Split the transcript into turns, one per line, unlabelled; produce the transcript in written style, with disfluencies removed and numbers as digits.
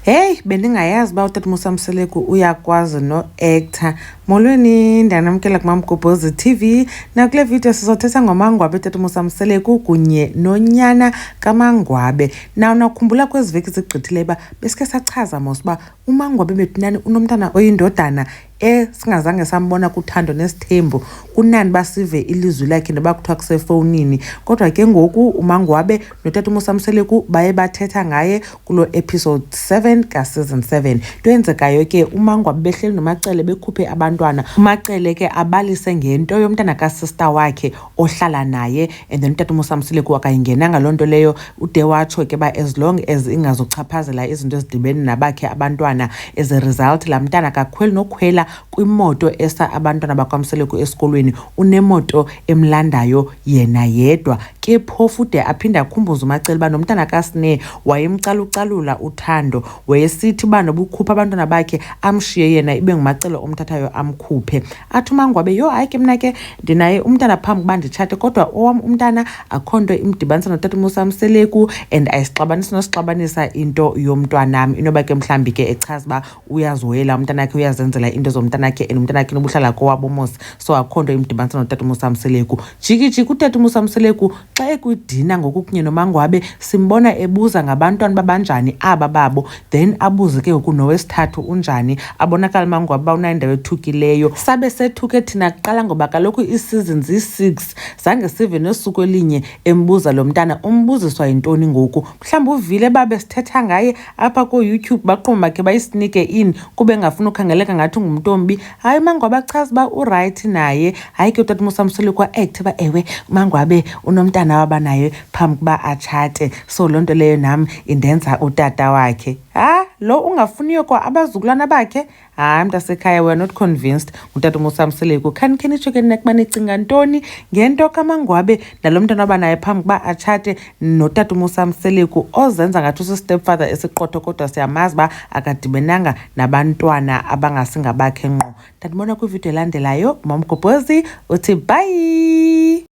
Hey, bendingayazi uba utata Musa Mseleku uyakwazi no-actor. Molweni, ndiyanamkela MaNgwabe's TV. Nakule video sizothetha ngomangwabe tata Musa Mseleku kunye nonyana kaMaNgwabe. Nakhumbula kwezi veki zigqithileyo uba besikhe sachaza mos uba umangwabe bethu unomntana oyindodana singazange sambona kuThando Nesthembu. Kunani basive ilizwi lakhe noba kuthiwa kusefowunini. Kodwa ke ngoku umangwabe notata Musa Mseleku baye bathetha ngaye kulo episode 7 ka-season 7. Into yenzekayo ke umangwabe behleli nomacele bekhuphe abantwana. Umacele ke abalise ngento yomntana kasista wakhe ohlala naye, and then utata Musa Mseleku akayingenanga loo nto leyo. Ude watsho ke ba as long as ingazuchaphazela izinto ezidibene nabakhe abantwana, as a result laa mntana akakhweli nokhwela kwimoto esa abantwana bakwaMseleku esikolweni, unemoto emlandayo yena yedwa. Ke phofu de aphinda akhumbuze umacele uba nomntana kaSne wayemcalucalula uThando, wayesithi uba nobukhupha abantwana bakhe amshiye yena ibe ngumacele omthathayo amkhuphe. Athi umangwabe, yho hayi ke mna ke ndinaye umntana phambi kuba nditshate, kodwa owam umntana akho nto imdibanisa notata Musa Mseleku and ayisixabanisi nosixabanisa into yomntwanam. Inoba ke mhlawumbi ke echaza uba uyazihoyela umntanakhe, uyazenzela into zomntanakhe and umntanakhe nobuhlala kowabo mos, so akho nto imdibanisa notata Musa Mseleku. Jikijiki utata Musa Mseleku xa ekwidina ngoku kunye nomangwabe simbona ebuza ngabantwana babanjani aba babo, then abuze ke ngoku nowesithathu unjani. Abonakala umangwabe uba unayindawo ethukileyo. Sabe sethuke thina kuqala ngoba kaloku ii-seasons zi-6 zange sive nosuku elinye embuza lo mntana umbuziswa yintoni ngoku. Mhlawumbi uvile babe sithetha ngaye apha kooYouTube baqomba ke bayisinike in kube engafuna ukhangeleka ngathi ngumntu ombi. Hayi umangwabe achaza uba urayithi naye. Hayi ke utata Musa Mseleku act uba ewe umangwabe unomntana wabanaye phambi kuba atshate, so loo nto leyo nam indenza utata wakhe. Lo ungafuniyo kwa abazukulwana bakhe? Hayi mntasekhaya, we are not convinced ngutata Musa Mseleku. Khanikhe nitsho ke nekuba nicinga ntoni ngento kaMaNgwabe nalo mntana wabanaye phambi kuba atshate notata Musa Mseleku ozenza ngathi usi-stepfather esiqotho, kodwa siyamazi uba akadibenanga nabantwana abangasingabakhe ngqo. Ndandibona kwividiyo elandelayo. MaNgwabe's uthi bye.